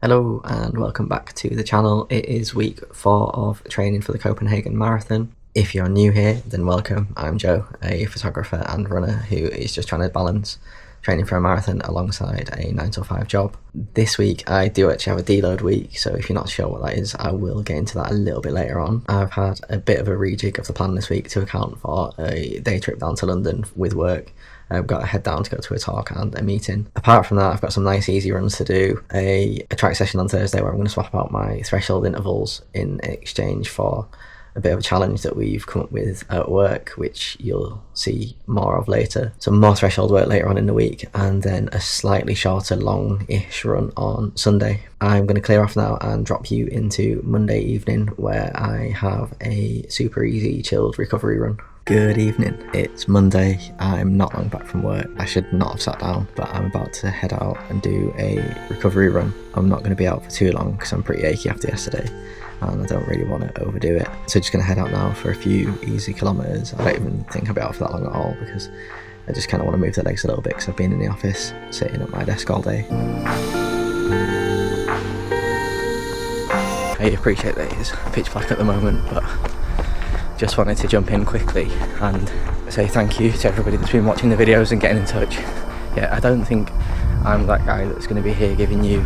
Hello and welcome back to the channel. It is week 4 of training for the Copenhagen Marathon. If you're new here, then welcome. I'm Joe, a photographer and runner who is just trying to balance training for a marathon alongside a 9 to 5 job. This week I do actually have a deload week, so if you're not sure what that is, I will get into that a little bit later on. I've had a bit of a rejig of the plan this week to account for a day trip down to London with work. I've got to head down to go to a talk and a meeting. Apart from that, I've got some nice easy runs to do. A track session on Thursday where I'm going to swap out my threshold intervals in exchange for a bit of a challenge that we've come up with at work, which you'll see more of later. Some more threshold work later on in the week, and then a slightly shorter, long-ish run on Sunday. I'm going to clear off now and drop you into Monday evening, where I have a super easy, chilled recovery run. Good evening. It's Monday. I'm not long back from work. I should not have sat down, but I'm about to head out and do a recovery run. I'm not going to be out for too long because I'm pretty achy after yesterday and I don't really want to overdo it. So just going to head out now for a few easy kilometres. I don't even think I'll be out for that long at all because I just kind of want to move the legs a little bit because I've been in the office sitting at my desk all day. I appreciate that it's pitch black at the moment, but just wanted to jump in quickly and say thank you to everybody that's been watching the videos and getting in touch. Yeah, I don't think I'm that guy that's going to be here giving you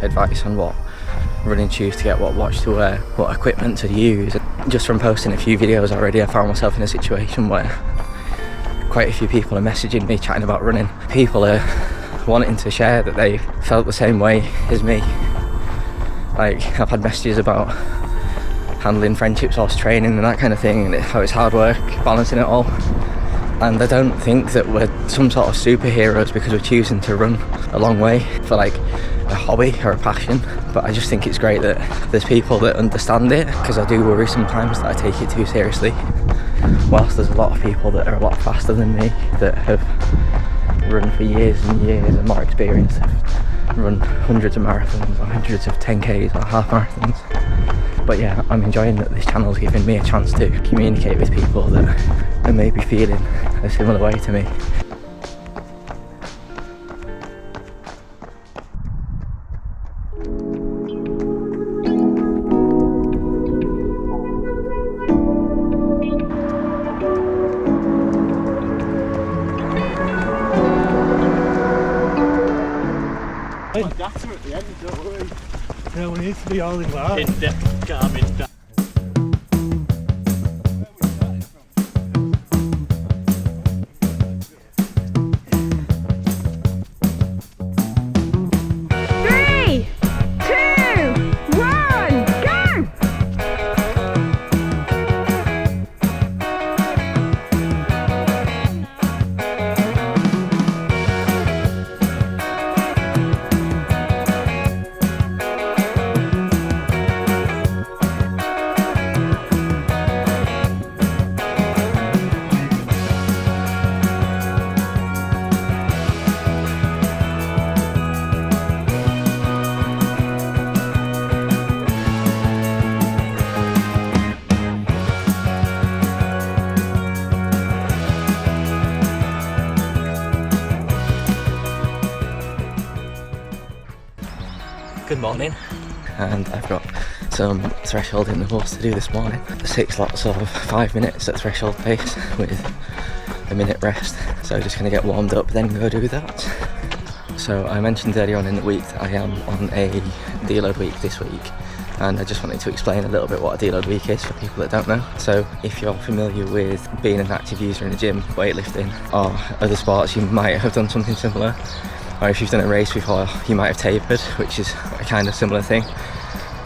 advice on what running shoes to get, what watch to wear, what equipment to use. Just from posting a few videos already, I found myself in a situation where quite a few people are messaging me chatting about running. People are wanting to share that they felt the same way as me. Like, I've had messages about handling friendships whilst training and that kind of thing, and how it's hard work balancing it all. And I don't think that we're some sort of superheroes because we're choosing to run a long way for like a hobby or a passion, but I just think it's great that there's people that understand it, because I do worry sometimes that I take it too seriously, whilst there's a lot of people that are a lot faster than me that have run for years and years and more experience, have run hundreds of marathons or hundreds of 10Ks or half marathons. But yeah, I'm enjoying that this channel's giving me a chance to communicate with people that are maybe feeling a similar way to me. Data at the end, don't worry. Yeah, we need to be all in that. In-depth garbage. Good morning, and I've got some threshold intervals to do this morning. 6 lots of 5 minutes at threshold pace with a minute rest, so just going to get warmed up then go do that. So I mentioned earlier on in the week that I am on a deload week this week, and I just wanted to explain a little bit what a deload week is for people that don't know. So if you're familiar with being an active user in the gym, weightlifting or other sports, you might have done something similar. Or if you've done a race before, you might have tapered, which is a kind of similar thing.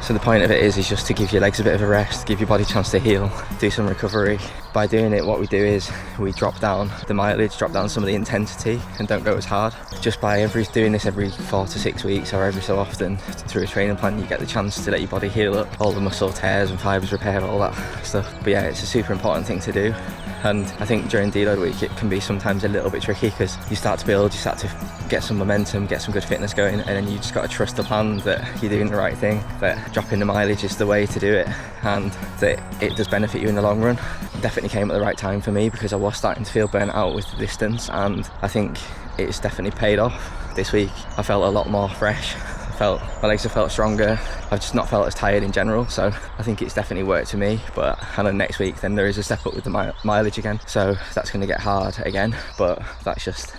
So the point of it is just to give your legs a bit of a rest, give your body a chance to heal, do some recovery. By doing it, what we do is we drop down the mileage, drop down some of the intensity, and don't go as hard. Just by doing this every 4 to 6 weeks or every so often through a training plan, you get the chance to let your body heal up, all the muscle tears and fibres repair, all that stuff. But yeah, it's a super important thing to do. And I think during deload week it can be sometimes a little bit tricky because you start to build, you start to get some momentum, get some good fitness going, and then you just got to trust the plan that you're doing the right thing, that dropping the mileage is the way to do it, and that it does benefit you in the long run. It definitely came at the right time for me because I was starting to feel burnt out with the distance, and I think it's definitely paid off. This week I felt a lot more fresh, my legs have felt stronger. I've just not felt as tired in general, so I think it's definitely worked for me. But I know next week then there is a step up with the mileage again, so that's going to get hard again, but that's just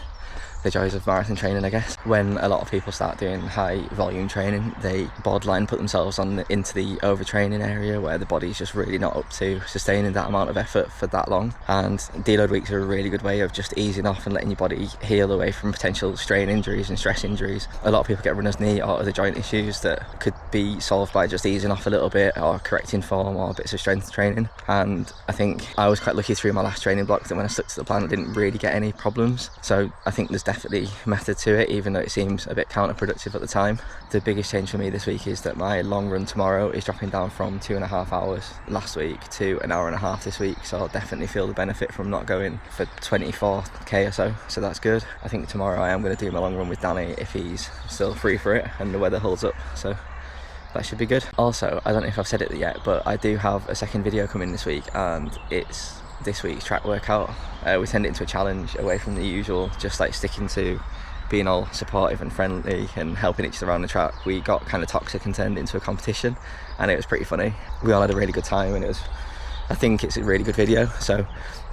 the joys of marathon training, I guess. When a lot of people start doing high volume training, they borderline put themselves into the overtraining area where the body's just really not up to sustaining that amount of effort for that long. And deload weeks are a really good way of just easing off and letting your body heal away from potential strain injuries and stress injuries. A lot of people get runner's knee or other joint issues that could be solved by just easing off a little bit or correcting form or bits of strength training. And I think I was quite lucky through my last training block that when I stuck to the plan I didn't really get any problems. So I think there's definitely method to it, even though it seems a bit counterproductive at the time. The biggest change for me this week is that my long run tomorrow is dropping down from 2.5 hours last week to 1.5 hours this week, so I'll definitely feel the benefit from not going for 24k or so that's good. I think tomorrow I am going to do my long run with Danny if he's still free for it and the weather holds up, so that should be good. Also, I don't know if I've said it yet, but I do have a second video coming this week, and it's this week's track workout. We turned it into a challenge away from the usual, just like sticking to being all supportive and friendly and helping each other around the track. We got kind of toxic and turned into a competition, and it was pretty funny. We all had a really good time, and I think it's a really good video, so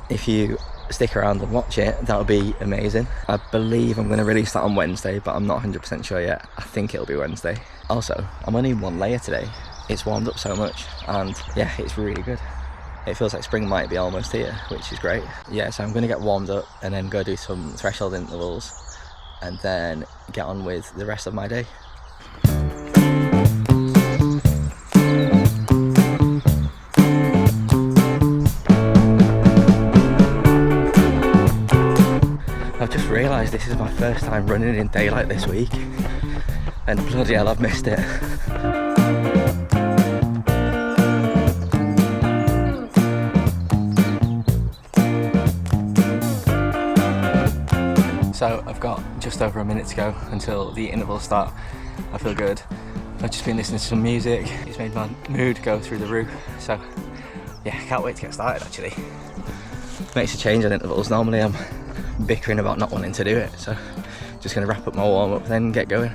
if you stick around and watch it, that'll be amazing. I believe I'm going to release that on Wednesday, but I'm not 100% sure yet. I think it'll be Wednesday. Also, I'm only in one layer today. It's warmed up so much, and yeah, it's really good. It feels like spring might be almost here, which is great. Yeah, so I'm going to get warmed up and then go do some threshold intervals and then get on with the rest of my day. I've just realised this is my first time running in daylight this week, and bloody hell, I've missed it. So I've got just over a minute to go until the intervals start. I feel good. I've just been listening to some music. It's made my mood go through the roof. So yeah, can't wait to get started actually. Makes a change on intervals. Normally I'm bickering about not wanting to do it. So just gonna wrap up my warm up then get going.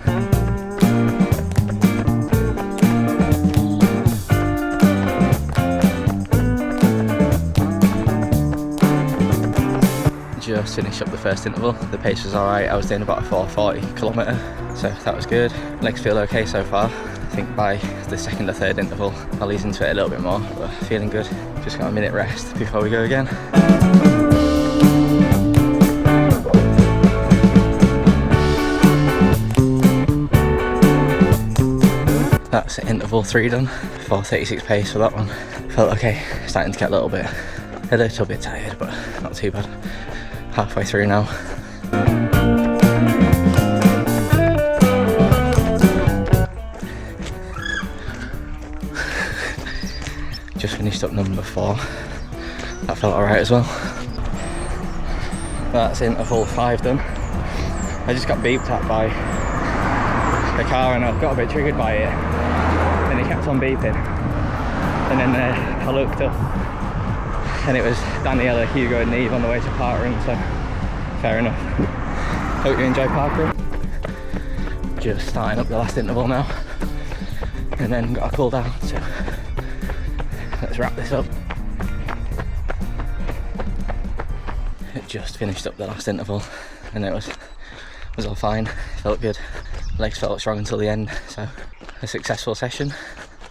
Just finished up the first interval. The pace was alright. I was doing about a 4:40 kilometre, so that was good. Legs feel okay so far. I think by the second or third interval I'll ease into it a little bit more, but feeling good. Just got a minute rest before we go again. That's interval 3 done. 4:36 pace for that one. Felt okay. Starting to get a little bit tired, but not too bad. Halfway through now. Just finished up number 4. That felt alright as well. That's interval 5 done. I just got beeped at by the car and I got a bit triggered by it. Then it kept on beeping. And then I looked up and it was Daniela, Hugo and Neve on the way to parkrun, so fair enough. Hope you enjoy parkrun. Just starting up the last interval now and then got a cool down, so let's wrap this up. Just finished up the last interval and it was all fine, felt good. Legs felt strong until the end, so a successful session.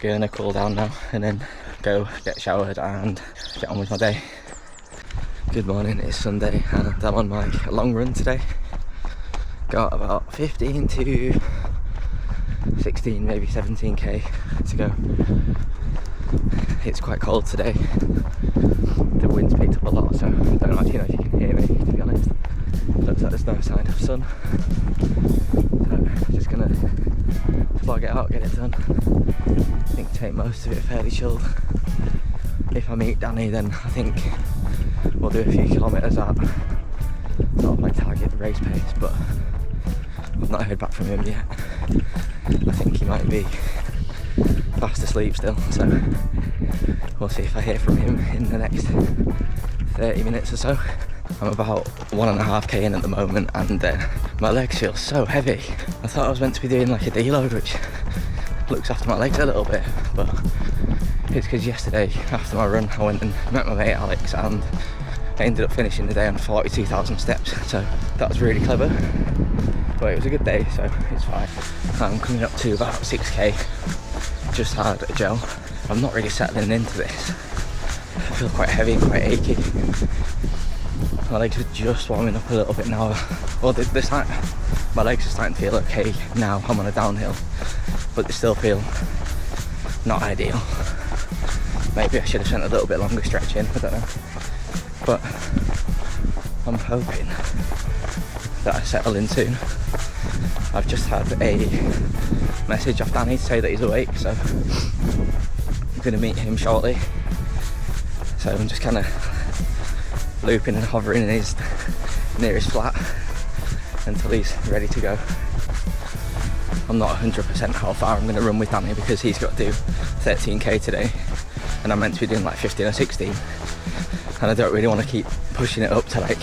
Gonna cool down now and then go get showered and get on with my day. Good morning, it's Sunday and I'm on my long run today. Got about 15 to 16, maybe 17k to go. It's quite cold today. The wind's picked up a lot, so I don't actually know if you can hear me, to be honest. Looks like there's no sign of sun. So just gonna slog it out, get it done. I think take most of it fairly chilled. If I meet Danny, then I think we'll do a few kilometres at sort of my target race pace, but I've not heard back from him yet. I think he might be fast asleep still, so we'll see if I hear from him in the next 30 minutes or so. I'm about 1.5k in at the moment, and my legs feel so heavy. I thought I was meant to be doing like a deload, which looks after my legs a little bit, but it's because yesterday after my run I went and met my mate Alex, and I ended up finishing the day on 42,000 steps, so that was really clever. But it was a good day, so it's fine. I'm coming up to about 6k, just had a gel. I'm not really settling into this. I feel quite heavy and quite achy. My legs are just warming up a little bit now. Well, my legs are starting to feel okay now. I'm on a downhill, but they still feel not ideal. Maybe I should have spent a little bit longer stretching, I don't know. But I'm hoping that I settle in soon. I've just had a message off Danny to say that he's awake, so I'm going to meet him shortly. So I'm just kind of looping and hovering in his nearest flat until he's ready to go. I'm not 100% how far I'm going to run with Danny because he's got to do 13k today, and I'm meant to be doing like 15 or 16, and I don't really want to keep pushing it up to like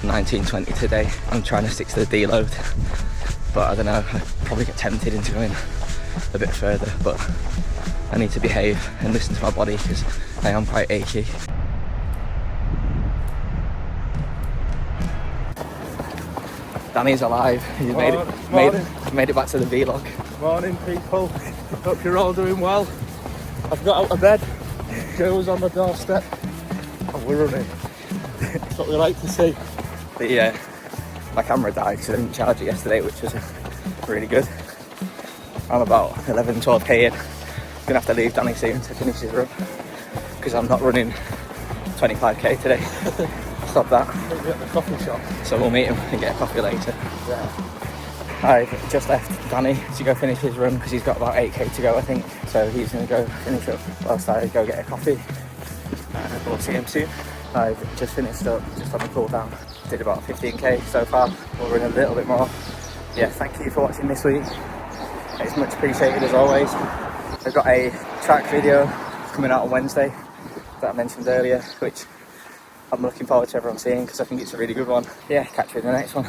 19, 20 today. I'm trying to stick to the deload, but I don't know, I'd probably get tempted into going a bit further, but I need to behave and listen to my body because I am quite achy. Danny's alive. He's made it back to the vlog. Morning, people. Hope you're all doing well. I've got out of bed. Joe's on the doorstep, and we're running. That's what we like to see. My camera died because I didn't charge it yesterday, which was really good. I'm about 11, 12k in. Gonna have to leave Danny soon to finish his run because I'm not running 25k today. Stop that. We'll be at the coffee shop. So we'll meet him and get a coffee later. Yeah. I've just left Danny to go finish his run because he's got about 8k to go, I think. So he's going to go finish up whilst I go get a coffee. We'll see him soon. I've just finished up, just on the cool down. Did about 15k so far. We'll run a little bit more. Yeah, thank you for watching this week. It's much appreciated as always. I've got a track video coming out on Wednesday that I mentioned earlier, which I'm looking forward to everyone seeing because I think it's a really good one. Yeah, catch you in the next one.